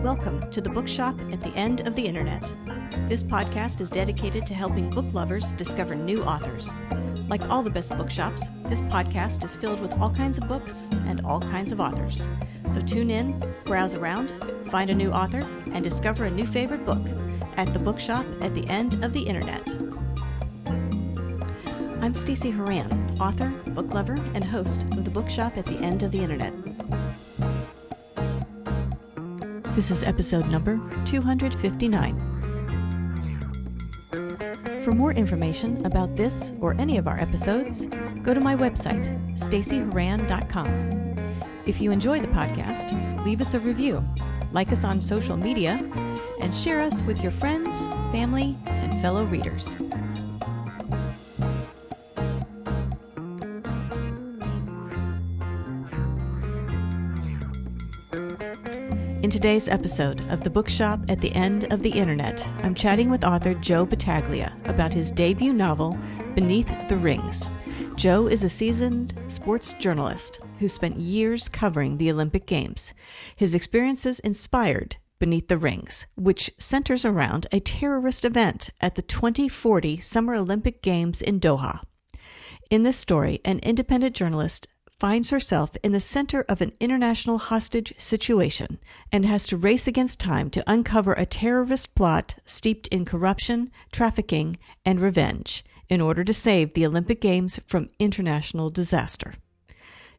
Welcome to the Bookshop at the End of the Internet. This podcast is dedicated to helping book lovers discover new authors. Like all the best bookshops, this podcast is filled with all kinds of books and all kinds of authors. So tune in, browse around, find a new author, and discover a new favorite book at the Bookshop at the End of the Internet. I'm Stacey Horan, author, book lover, and host of the Bookshop at the End of the Internet. This is episode number 259. For more information about this or any of our episodes, go to my website, staceyhoran.com. If you enjoy the podcast, leave us a review, like us on social media, and share us with your friends, family, and fellow readers. In today's episode of The Bookshop at the End of the Internet, I'm chatting with author Joe Battaglia about his debut novel, Beneath the Rings. Joe is a seasoned sports journalist who spent years covering the Olympic Games. His experiences inspired Beneath the Rings, which centers around a terrorist event at the 2040 Summer Olympic Games in Doha. In this story, an independent journalist finds herself in the center of an international hostage situation and has to race against time to uncover a terrorist plot steeped in corruption, trafficking, and revenge in order to save the Olympic Games from international disaster.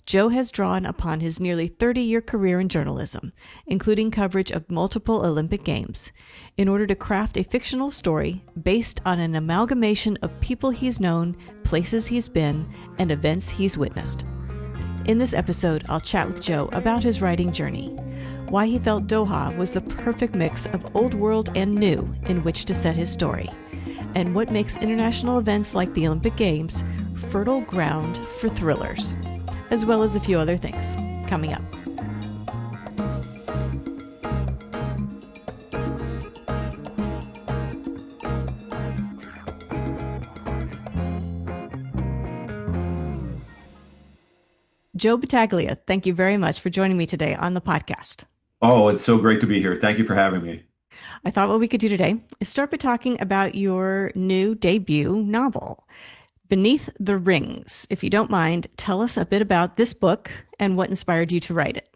Joe has drawn upon his nearly 30-year career in journalism, including coverage of multiple Olympic Games, in order to craft a fictional story based on an amalgamation of people he's known, places he's been, and events he's witnessed. In this episode, I'll chat with Joe about his writing journey, why he felt Doha was the perfect mix of old world and new in which to set his story, and what makes international events like the Olympic Games fertile ground for thrillers, as well as a few other things coming up. Joe Battaglia, thank you very much for joining me today on the podcast. Oh, it's so great to be here. Thank you for having me. I thought what we could do today is start by talking about your new debut novel, Beneath the Rings. If you don't mind, tell us a bit about this book and what inspired you to write it.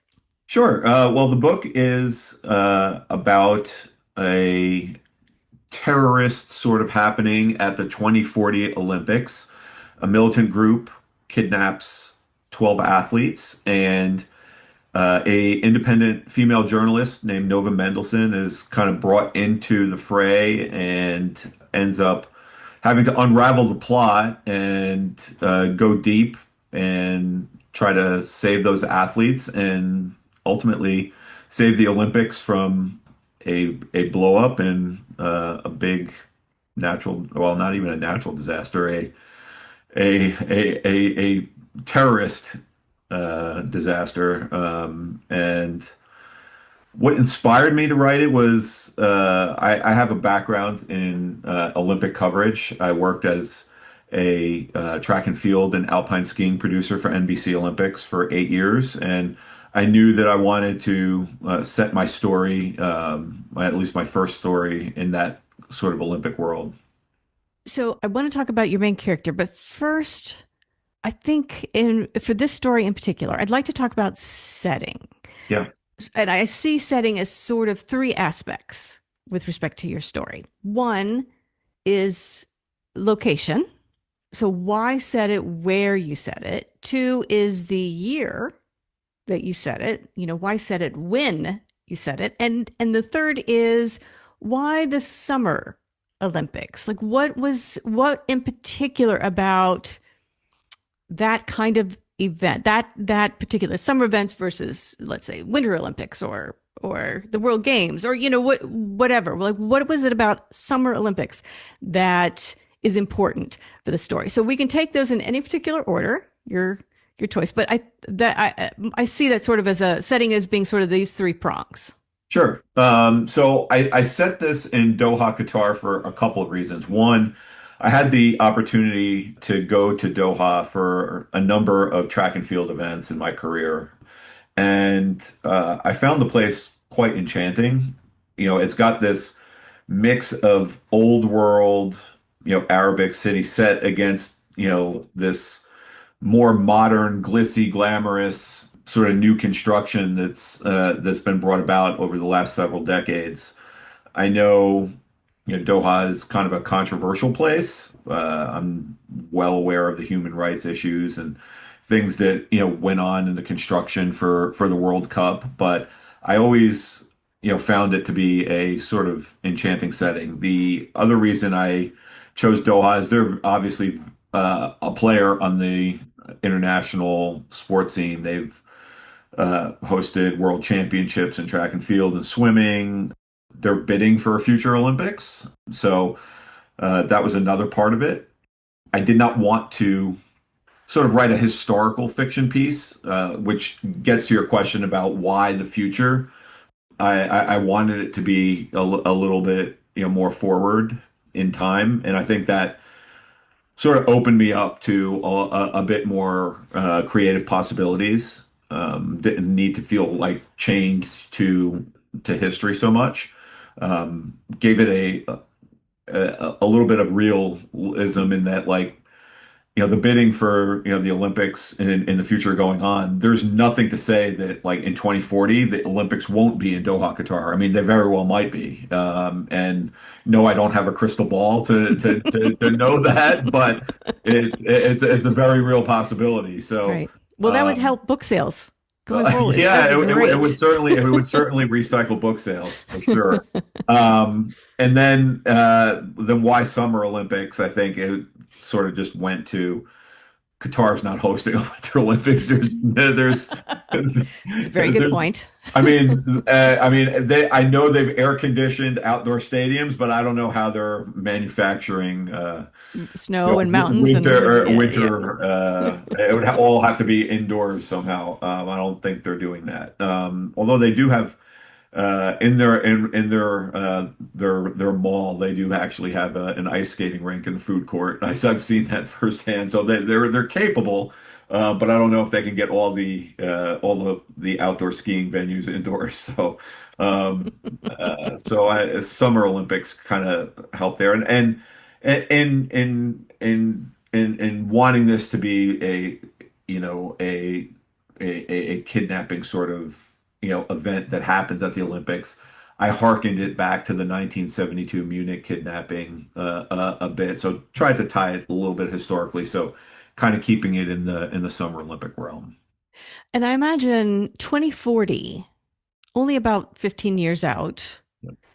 Sure. Well, the book is about a terrorist sort of happening at the 2040 Olympics. A militant group kidnaps 12 athletes, and a independent female journalist named Nova Mendelsohn is kind of brought into the fray and ends up having to unravel the plot and go deep and try to save those athletes and ultimately save the Olympics from a blow up and a big natural, well, not even a natural disaster, a terrorist disaster. And what inspired me to write it was I have a background in Olympic coverage. I worked as a track and field and alpine skiing producer for NBC Olympics for 8 years, and I knew that I wanted to set my story, at least my first story, in that sort of Olympic world. So I want to talk about your main character, but first, I think for this story in particular, I'd like to talk about setting. Yeah. And I see setting as sort of three aspects with respect to your story. One is location. So why set it where you set it? Two is the year that you set it. You know, why set it when you set it? And the third is why the Summer Olympics? Like what in particular about that kind of event, that particular summer events versus, let's say, Winter Olympics or the World Games, or whatever. Like, what was it about Summer Olympics that is important for the story? So we can take those in any particular order, your choice. But I see that sort of as a setting as being sort of these three prongs. Sure. So I set this in Doha, Qatar for a couple of reasons. One, I had the opportunity to go to Doha for a number of track and field events in my career. And I found the place quite enchanting. It's got this mix of old world, Arabic city set against, this more modern, glitzy, glamorous sort of new construction that's been brought about over the last several decades. I know, Doha is kind of a controversial place. I'm well aware of the human rights issues and things that, went on in the construction for the World Cup, but I always, found it to be a sort of enchanting setting. The other reason I chose Doha is they're obviously a player on the international sports scene. They've hosted world championships in track and field and swimming. They're bidding for a future Olympics. So that was another part of it. I did not want to sort of write a historical fiction piece, which gets to your question about why the future. I wanted it to be a little bit, more forward in time, and I think that sort of opened me up to a bit more creative possibilities. Didn't need to feel like chained to history so much. Gave it a little bit of realism in that, like, the bidding for, the Olympics in the future going on, there's nothing to say that, like, in 2040 the Olympics won't be in Doha, Qatar. I mean, they very well might be. And no, I don't have a crystal ball to know that, but it's a very real possibility. So, Right. Well, that would um, help book sales going forward. That yeah, would be great. it would certainly recycle book sales for sure. And then why Summer Olympics? I think it sort of just went to Qatar's not hosting a Winter Olympics. It's a very good There's point. I know they've air conditioned outdoor stadiums, but I don't know how they're manufacturing, Snow and mountains and yeah, yeah. winter. It would all have to be indoors somehow. I don't think they're doing that. Although they do have in their mall, they do actually have an ice skating rink in the food court. I've seen that firsthand. So they're capable, but I don't know if they can get all the outdoor skiing venues indoors. Summer Olympics kind of help there, and wanting this to be a kidnapping sort of, event that happens at the Olympics. I hearkened it back to the 1972 Munich kidnapping a bit, so tried to tie it a little bit historically. So kind of keeping it in the Summer Olympic realm. And I imagine 2040, only about 15 years out.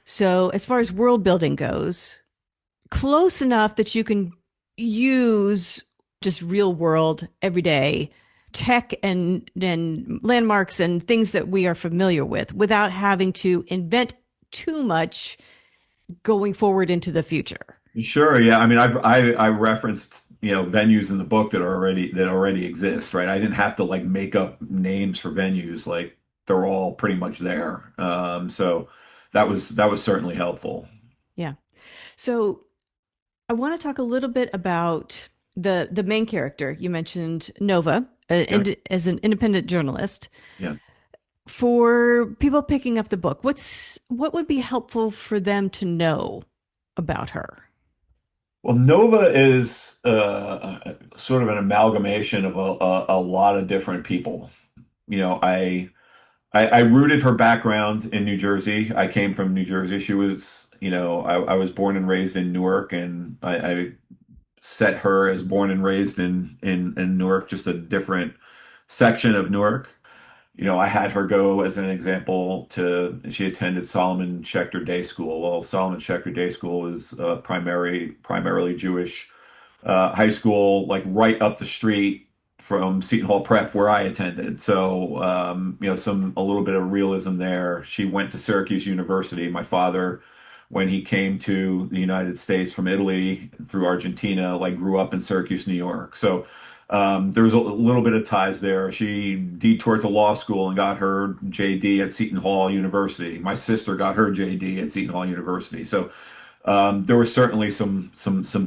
So, as far as world building goes, close enough that you can use just real world, everyday tech and landmarks and things that we are familiar with without having to invent too much going forward into the future. Sure, yeah. I mean, I referenced, venues in the book that already exist, right? I didn't have to, like, make up names for venues. Like, they're all pretty much there. So that was certainly helpful. Yeah. So I want to talk a little bit about the main character. You mentioned Nova, Yeah, as an independent journalist. yeah. For people picking up the book, what would be helpful for them to know about her? Well, Nova is sort of an amalgamation of a lot of different people. I rooted her background in New Jersey. I came from New Jersey. She was, I was born and raised in Newark, and I set her as born and raised in Newark, just a different section of Newark. I had her go as an example she attended Solomon Schechter Day School. Well, Solomon Schechter Day School is primarily Jewish high school, like right up the street from Seton Hall Prep where I attended. So, a little bit of realism there. She went to Syracuse University. My father, when he came to the United States from Italy through Argentina, like, grew up in Syracuse, New York. So, there was a little bit of ties there. She detoured to law school and got her JD at Seton Hall University. My sister got her JD at Seton Hall University. So, there was certainly some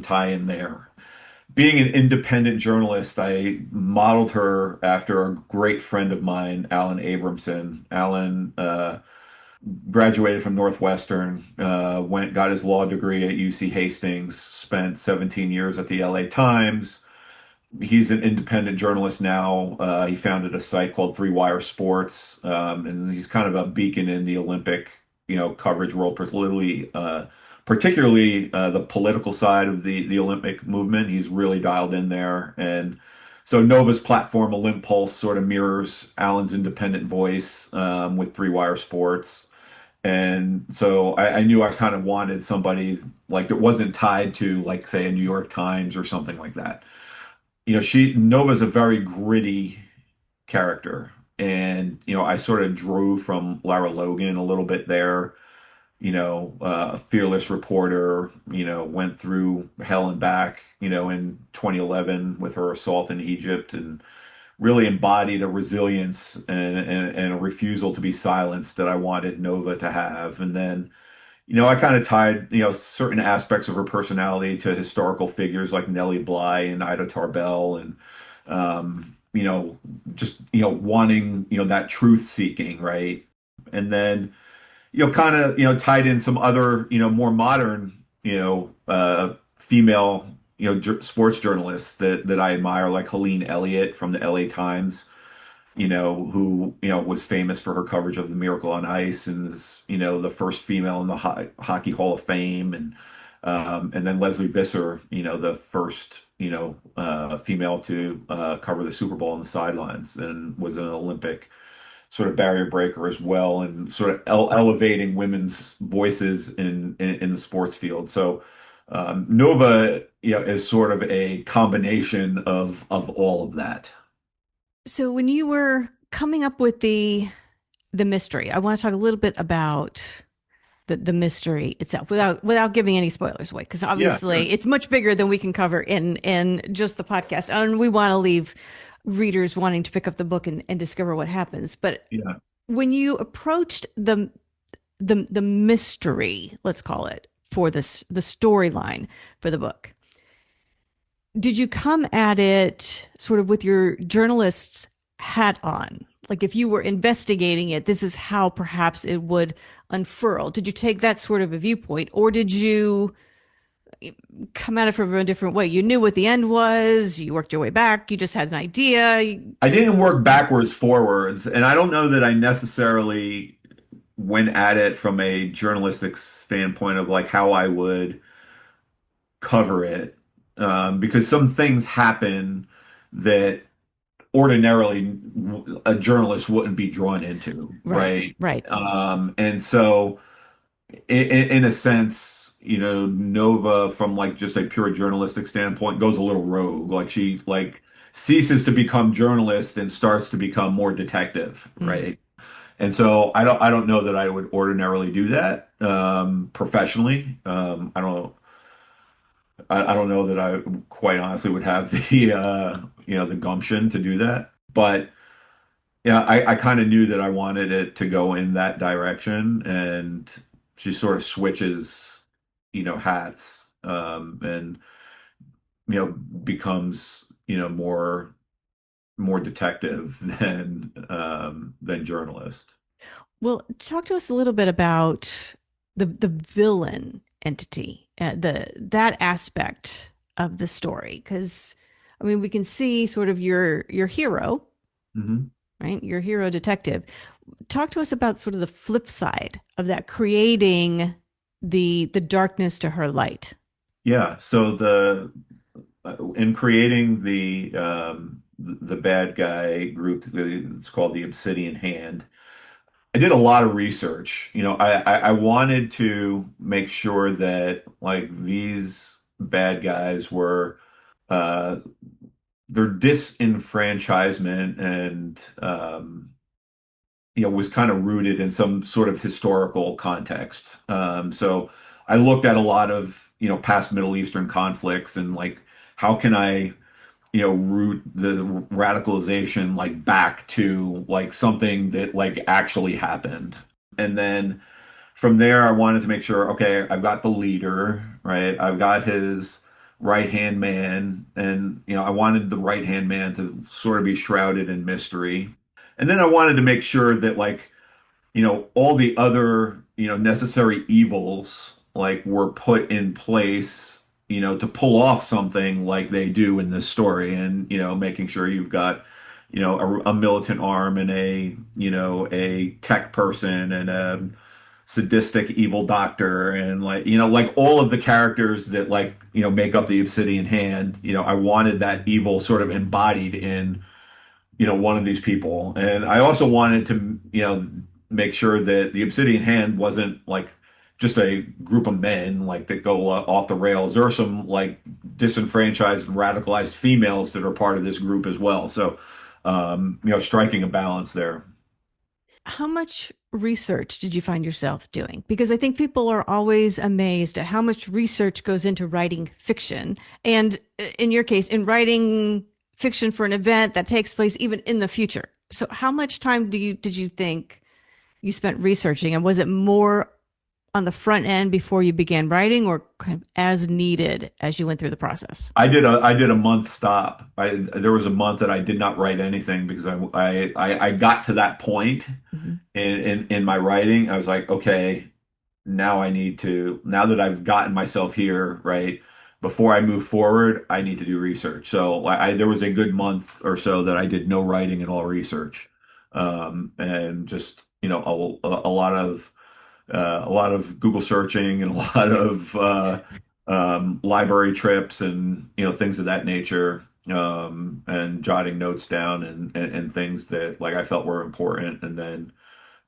tie in there. Being an independent journalist, I modeled her after a great friend of mine, Alan Abramson. Alan graduated from Northwestern, got his law degree at UC Hastings, spent 17 years at the LA Times. He's an independent journalist now. He founded a site called Three Wire Sports, and he's kind of a beacon in the Olympic, coverage world, particularly the political side of the Olympic movement. He's really dialed in there, and so Nova's platform, Olymp Pulse, sort of mirrors Alan's independent voice with Three Wire Sports. And so I knew I kind of wanted somebody like that wasn't tied to, like, say, a New York Times or something like that. Nova's a very gritty character. And, I sort of drew from Lara Logan a little bit there, a fearless reporter, went through hell and back, in 2011 with her assault in Egypt and really embodied a resilience and a refusal to be silenced that I wanted Nova to have. And then, I kind of tied, certain aspects of her personality to historical figures like Nellie Bly and Ida Tarbell and, just, wanting, that truth seeking, right? And then, kind of, tied in some other, more modern, female, sports journalists that I admire, like Helene Elliott from the LA Times, who, was famous for her coverage of the Miracle on Ice and is, the first female in the Hockey Hall of Fame. And then Leslie Visser, the first, female to cover the Super Bowl on the sidelines and was an Olympic sort of barrier breaker as well, and sort of elevating women's voices in the sports field. So Nova, is sort of a combination of all of that. So when you were coming up with the mystery, I want to talk a little bit about the mystery itself without giving any spoilers away, because Yeah, obviously sure. it's much bigger than we can cover in just the podcast, and we want to leave readers wanting to pick up the book and discover what happens. But Yeah. when you approached the mystery, let's call it, for this the storyline for the book, did you come at it sort of with your journalist's hat on? Like, if you were investigating it, this is how perhaps it would unfurl. Did you take that sort of a viewpoint, or did you come at it from a different way? You knew what the end was, you worked your way back, you just had an idea. I didn't work backwards, forwards, and I don't know that I necessarily went at it from a journalistic standpoint of like how I would cover it, because some things happen that ordinarily a journalist wouldn't be drawn into, Right, right? right. And so, in a sense, Nova, from like just a pure journalistic standpoint, goes a little rogue. Like she like ceases to become journalist and starts to become more detective, Mm. right? And so I don't know that I would ordinarily do that professionally. I don't know that I quite honestly would have the gumption to do that. But yeah, I kind of knew that I wanted it to go in that direction, and she sort of switches, hats, and becomes, more detective than journalist. Well, talk to us a little bit about the villain entity, the that aspect of the story, because I mean we can see sort of your hero, Hmm. right? Your hero detective. Talk to us about sort of the flip side of that, creating the darkness to her light. Yeah. So the in creating the bad guy group, it's called the Obsidian Hand. I did a lot of research. I wanted to make sure that like these bad guys were uh, their disenfranchisement and was kind of rooted in some sort of historical context. So I looked at a lot of past Middle Eastern conflicts and like how can I root the radicalization like back to like something that like actually happened. And then from there, I wanted to make sure, okay, I've got the leader, right? I've got his right hand man, and I wanted the right hand man to sort of be shrouded in mystery. And then I wanted to make sure that like, all the other, necessary evils like were put in place, to pull off something like they do in this story and, making sure you've got, a militant arm and a tech person and a sadistic evil doctor and like all of the characters that make up the Obsidian Hand. I wanted that evil sort of embodied in one of these people. And I also wanted to, make sure that the Obsidian Hand wasn't like just a group of men like that go off the rails. There are some like disenfranchised and radicalized females that are part of this group as well. So, striking a balance there. How much research did you find yourself doing? Because I think people are always amazed at how much research goes into writing fiction. And in your case, in writing fiction for an event that takes place even in the future. So how much time did you think you spent researching? And was it more on the front end before you began writing or kind of as needed as you went through the process? I did a month stop. There was a month that I did not write anything because I got to that point Mm-hmm. in my writing. I was like, okay, now that I've gotten myself here, right, before I move forward, I need to do research. So there was a good month or so that I did no writing and all research, and just a lot of Google searching and a lot of library trips and things of that nature, and jotting notes down and things that like I felt were important. And then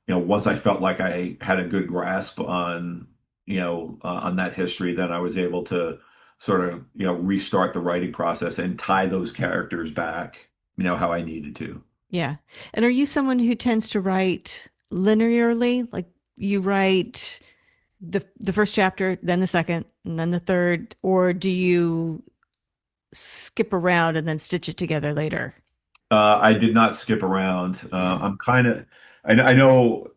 once I felt like I had a good grasp on that history, then I was able to sort of restart the writing process and tie those characters back, how I needed to. Yeah. And are you someone who tends to write linearly? Like you write the first chapter, then the second, and then the third, or do you skip around and then stitch it together later? I did not skip around. Yeah. I'm kind of, I know,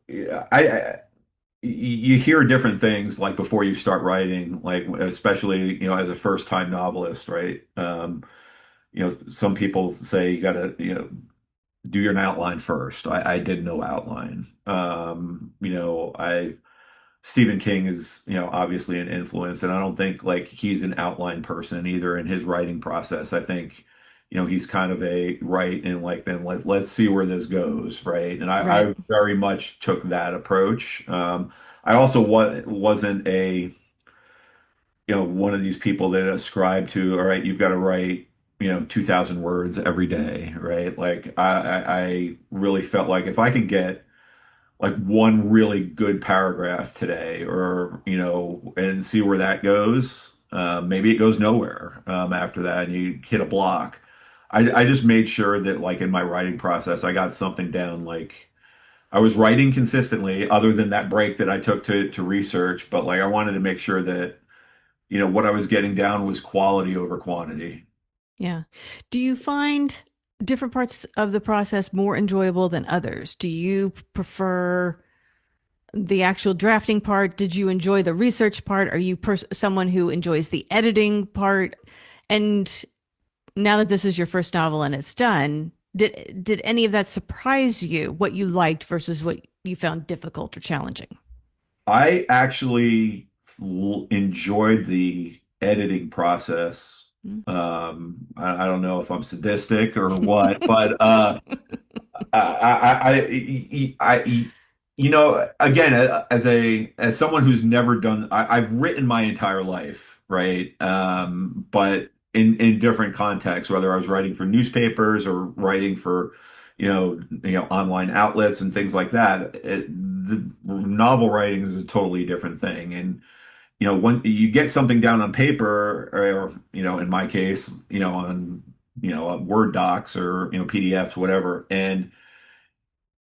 you hear different things like before you start writing, like especially as a first time novelist, right? Some people say you got to do your outline first. I did no outline. I Stephen King is, obviously an influence, and I don't think like he's an outline person either in his writing process. I think, he's kind of a write and like then let's see where this goes, right? And Right. I very much took that approach. I also wasn't a, one of these people that ascribe to, all right, you've got to write, 2,000 words every day, right? Like I really felt like if I can get like one really good paragraph today or and see where that goes, maybe it goes nowhere after that and you hit a block. I just made sure that like in my writing process I got something down, like I was writing consistently other than that break that I took to research, but like I wanted to make sure that what I was getting down was quality over quantity. Yeah. Do you find different parts of the process more enjoyable than others? Do you prefer the actual drafting part? Did you enjoy the research part? Are you someone who enjoys the editing part? And now that this is your first novel and it's done, did any of that surprise you? What you liked versus what you found difficult or challenging? I actually enjoyed the editing process. Mm. I don't know if I'm sadistic or what, but I, again, as someone who's never done, I've written my entire life, right? But in different contexts, whether I was writing for newspapers or writing for, online outlets and things like that, the novel writing is a totally different thing. And when you get something down on paper, or in my case, on Word docs or PDFs, whatever, and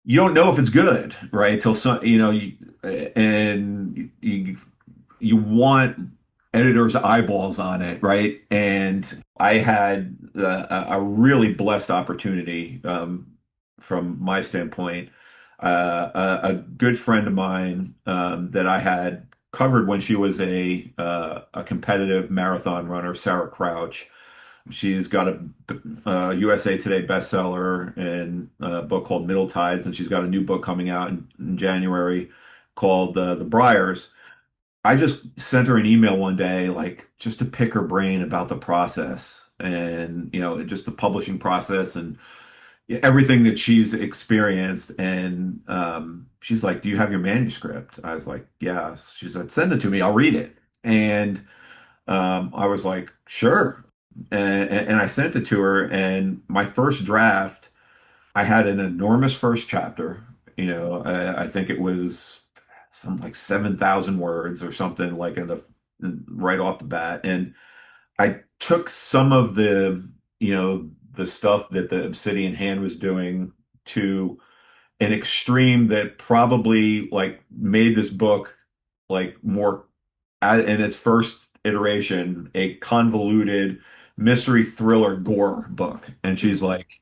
you don't know if it's good, right? Till some, and you want editors' eyeballs on it, right? And I had a really blessed opportunity, from my standpoint. A good friend of mine, that I had covered when she was a competitive marathon runner, Sarah Crouch. She's got a USA Today bestseller and a book called Middle Tides, and she's got a new book coming out in January called The Briars. I just sent her an email one day, like just to pick her brain about the process and, just the publishing process and everything that she's experienced. And she's like, "Do you have your manuscript?" I was like, "Yes." She said, "Send it to me. I'll read it." And I was like, "Sure." And I sent it to her. And my first draft, I had an enormous first chapter. I think it was something like 7,000 words or something like right off the bat. And I took some of the stuff that the Obsidian Hand was doing to an extreme that probably like made this book like more in its first iteration, a convoluted mystery thriller gore book. And she's like,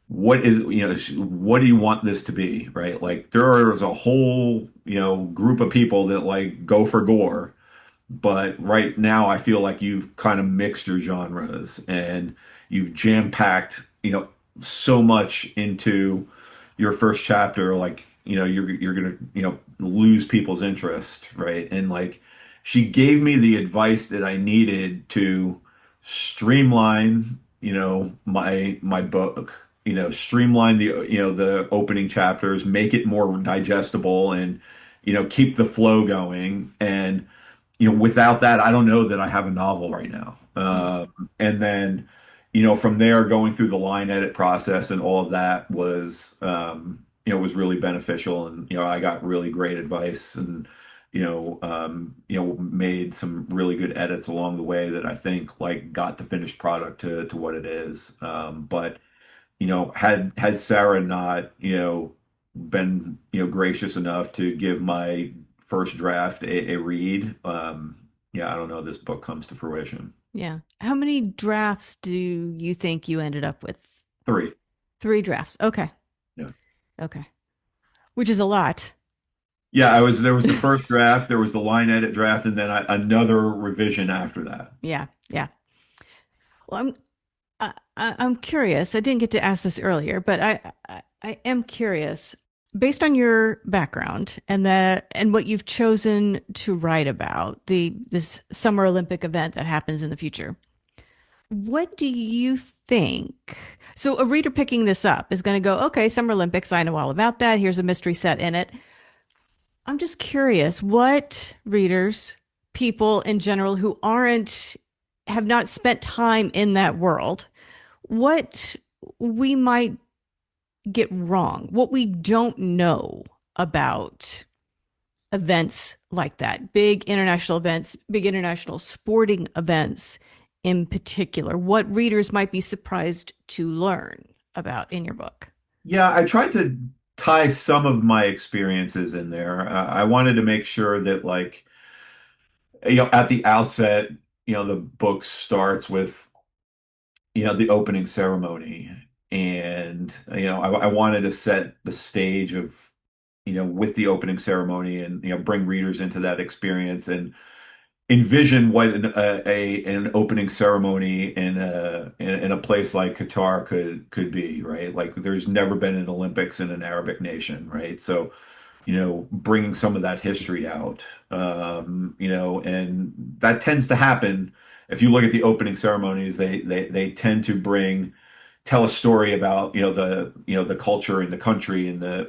what do you want this to be? Right? Like there is a whole, group of people that like go for gore, but right now I feel like you've kind of mixed your genres and you've jam-packed, so much into your first chapter, like, you're gonna, lose people's interest, right? And like she gave me the advice that I needed to streamline, my book, streamline the opening chapters, make it more digestible and, keep the flow going. And without that, I don't know that I have a novel right now. And then, from there, going through the line edit process and all of that was really beneficial. And, I got really great advice and, made some really good edits along the way that I think like got the finished product to what it is. But, had Sarah not, been, gracious enough to give my first draft a read, yeah, I don't know, this book comes to fruition. Yeah. How many drafts do you think you ended up with? Three. Three drafts. Okay. Yeah. Okay. Which is a lot. Yeah, there was the first draft, there was the line edit draft, and then another revision after that. Yeah. Yeah. Well, I'm curious. I didn't get to ask this earlier, but I am curious. Based on your background and what you've chosen to write about, this Summer Olympic event that happens in the future, what do you think? So a reader picking this up is going to go, okay, Summer Olympics, I know all about that. Here's a mystery set in it. I'm just curious what readers, people in general who have not spent time in that world, what we might get wrong, what we don't know about events like that, big international events, big international sporting events in particular, what readers might be surprised to learn about in your book. Yeah, I tried to tie some of my experiences in there. I wanted to make sure that, like, at the outset, the book starts with, the opening ceremony. And, I wanted to set the stage of, with the opening ceremony and, bring readers into that experience and envision what an opening ceremony in a place like Qatar could be, right? Like there's never been an Olympics in an Arabic nation, right? So, bringing some of that history out, and that tends to happen. If you look at the opening ceremonies, they tend to tell a story about the culture and the country and the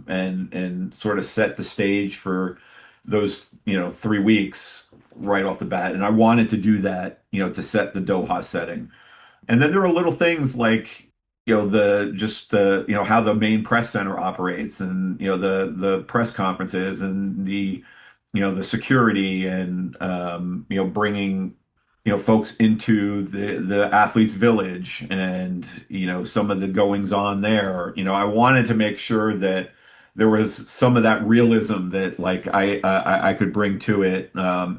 and sort of set the stage for those 3 weeks right off the bat. And I wanted to do that, to set the Doha setting. And then there are little things like, the just the how the main press center operates and the press conferences and the security and bringing folks into the athletes village and some of the goings on there. I wanted to make sure that there was some of that realism that like I could bring to it,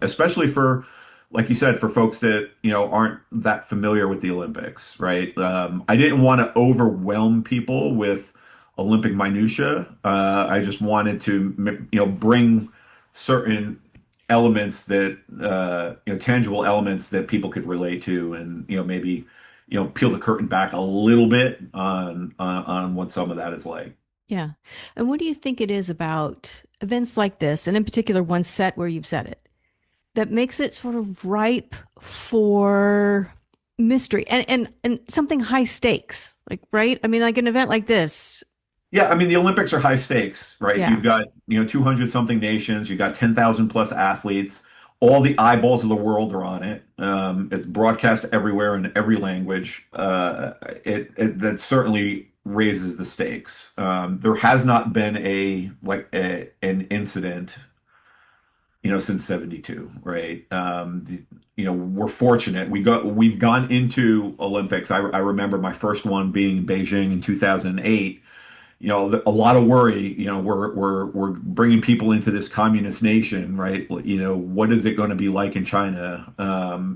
especially for, like you said, for folks that aren't that familiar with the Olympics, right? I didn't want to overwhelm people with Olympic minutia. I just wanted to bring certain elements that tangible elements that people could relate to, and maybe peel the curtain back a little bit on what some of that is like. Yeah. And what do you think it is about events like this, and in particular one set where you've said it, that makes it sort of ripe for mystery and something high stakes? Like, right? I mean, like an event like this. Yeah, I mean the Olympics are high right? Right? Yeah. You've got 200 something nations, you've got 10,000 plus athletes. All the eyeballs of the world are on it. It's broadcast everywhere in every language. It that certainly raises the stakes. There has not been an incident, since 72, right? We're fortunate. We've gone into Olympics. I remember my first one being in Beijing in 2008. A lot of worry. We're bringing people into this communist nation, right? What is it going to be like in China?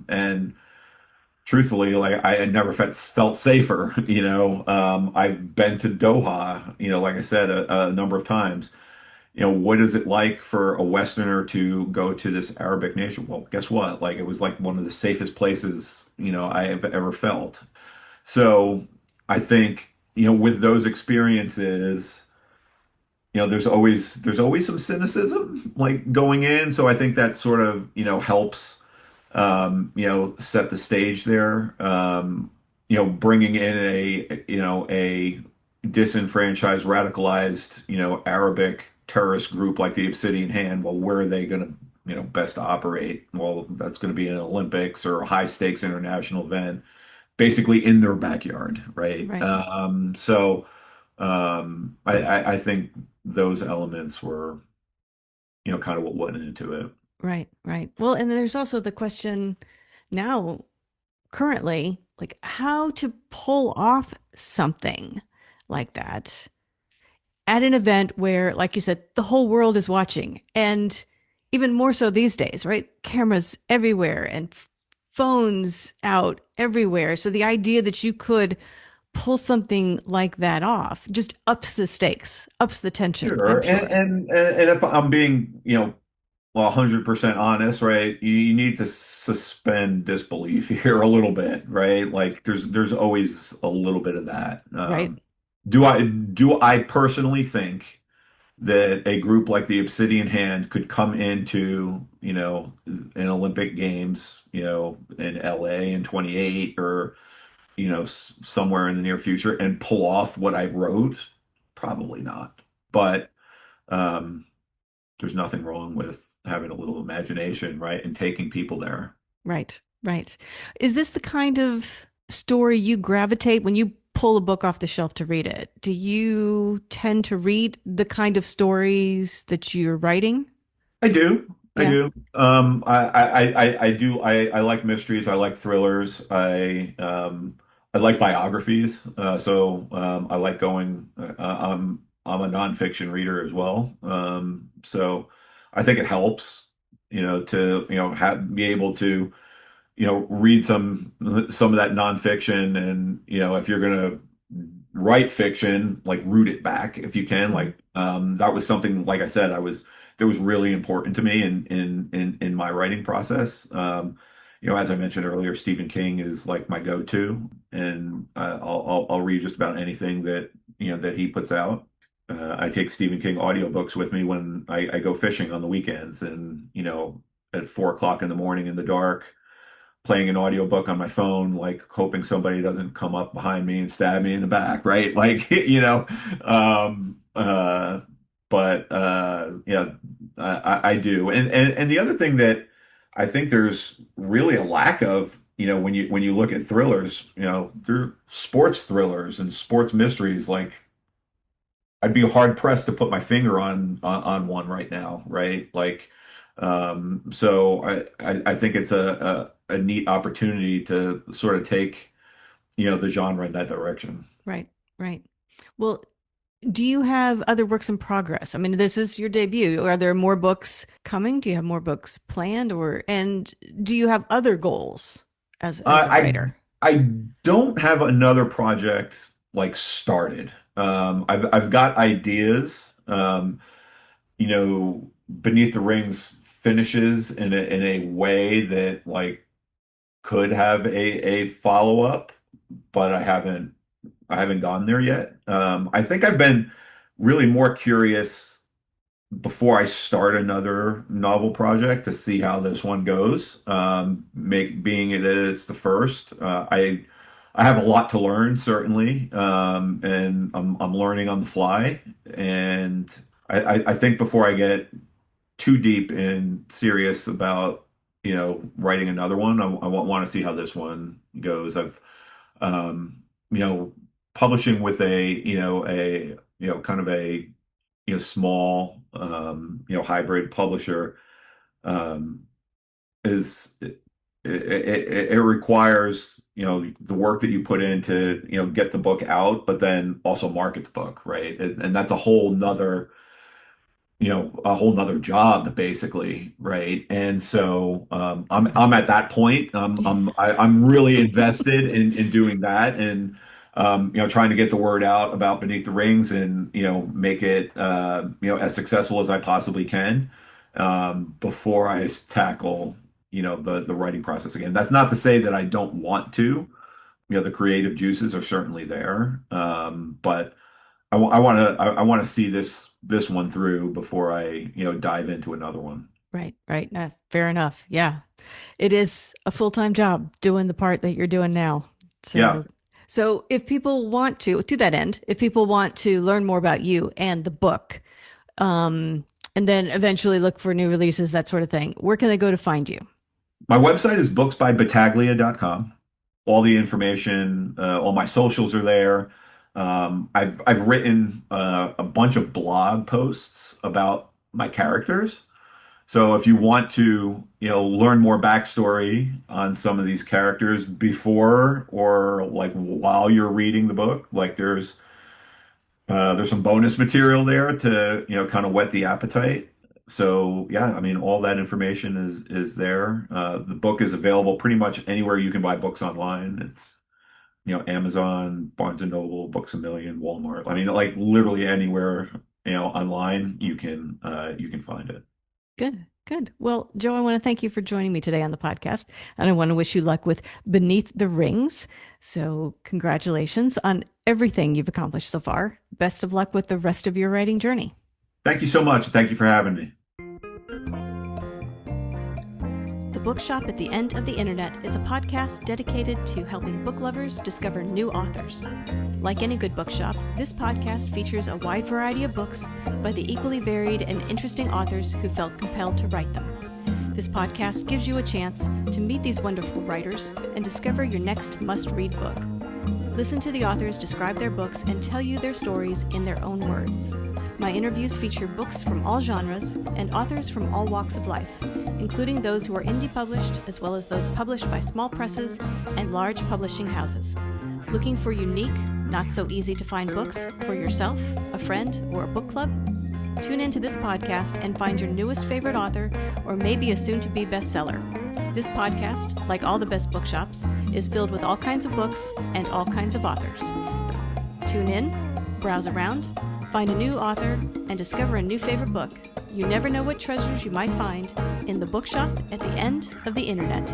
And truthfully, like I had never felt safer. I've been to Doha, like I said, a number of times. What is it like for a Westerner to go to this Arabic nation? Well, guess what? Like it was like one of the safest places, I have ever felt. So I think, with those experiences, there's always some cynicism like going in. So I think that sort of, helps, set the stage there. Bringing in a disenfranchised, radicalized, Arabic terrorist group like the Obsidian Hand. Well, where are they going to, best operate? Well, that's going to be an Olympics or a high stakes international event, basically in their backyard, right? Right. I think those elements were, kind of what went into it. Right. Right. Well, and then there's also the question now, currently, like how to pull off something like that at an event where, like you said, the whole world is watching. And even more so these days, right? Cameras everywhere and phones out everywhere. So the idea that you could pull something like that off just ups the stakes, ups the tension, I'm Sure. And, sure. and if I'm being, 100% honest, right? You need to suspend disbelief here a little bit, right? Like there's always a little bit of that. Right. Do I personally think that a group like the Obsidian Hand could come into, an Olympic Games, in LA in 28 or, somewhere in the near future and pull off what I wrote? Probably not. But um, there's nothing wrong with having a little imagination, right? And taking people there. Right. Right. Is this the kind of story you gravitate when you pull a book off the shelf to read it? Do you tend to read the kind of stories that you're writing? I do. I Yeah. do. I do. I like mysteries. I like thrillers. I like biographies. I like going. I'm a nonfiction reader as well. So I think it helps, to be able to read some of that nonfiction, and if you're gonna write fiction, like root it back if you can. Mhm. Like that was something, like I said, that was really important to me in my writing process. As I mentioned earlier, Stephen King is like my go-to, and I'll read just about anything that he puts out. I take Stephen King audiobooks with me when I go fishing on the weekends, and at 4 o'clock in the morning in the dark, playing an audiobook on my phone, like hoping somebody doesn't come up behind me and stab me in the back, right? Like, um, uh, but yeah, I do. And the other thing that I think there's really a lack of, when you look at thrillers, there sports thrillers and sports mysteries. Like, I'd be hard pressed to put my finger on one right now, right? Like, so I think it's a neat opportunity to sort of take, the genre in that direction. Right. Right. Well, do you have other works in progress? I mean, this is your debut. Are there more books coming? Do you have more books planned, and do you have other goals as a I writer? I don't have another project like started. I've got ideas. Beneath the Rings finishes in a way that like could have a follow up, but I haven't gone there yet. I think I've been really more curious before I start another novel project to see how this one goes. Being it is the first, I have a lot to learn certainly, and I'm learning on the fly. And I think before I get too deep and serious about writing another one, I want to see how this one goes. I've um, you know publishing with a kind of a small hybrid publisher um, is it requires the work that you put in to get the book out, but then also market the book, right? And that's a whole nother job basically, right? And so I'm at that point. I'm really invested in doing that, and trying to get the word out about Beneath the Rings, and make it as successful as I possibly can before I tackle the writing process again. That's not to say that I don't want to. The creative juices are certainly there, but I want to see this one through before I dive into another one. Right, right. Fair enough. Yeah. It is a full-time job doing the part that you're doing now. Yeah. So if people want to that end, if people want to learn more about you and the book, um, and then eventually look for new releases, that sort of thing, where can they go to find you? My website is booksbybattaglia.com. All the information, all my socials are there. I've written a bunch of blog posts about my characters. So if you want to, learn more backstory on some of these characters before or like while you're reading the book, like there's some bonus material there to, kind of whet the appetite. So yeah, I mean, all that information is there. The book is available pretty much anywhere you can buy books online. It's, Amazon, Barnes and Noble, Books a Million, Walmart. I mean, like literally anywhere, online you can find it. Good, good. Well, Joe, I want to thank you for joining me today on the podcast, and I want to wish you luck with Beneath the Rings. So, congratulations on everything you've accomplished so far. Best of luck with the rest of your writing journey. Thank you so much. Thank you for having me. The Bookshop at the End of the Internet is a podcast dedicated to helping book lovers discover new authors. Like any good bookshop, this podcast features a wide variety of books by the equally varied and interesting authors who felt compelled to write them. This podcast gives you a chance to meet these wonderful writers and discover your next must-read book. Listen to the authors describe their books and tell you their stories in their own words. My interviews feature books from all genres and authors from all walks of life, including those who are indie published as well as those published by small presses and large publishing houses. Looking for unique, not so easy to find books for yourself, a friend, or a book club? Tune into this podcast and find your newest favorite author or maybe a soon-to-be bestseller. This podcast, like all the best bookshops, is filled with all kinds of books and all kinds of authors. Tune in, browse around, find a new author, and discover a new favorite book. You never know what treasures you might find in the bookshop at the end of the internet.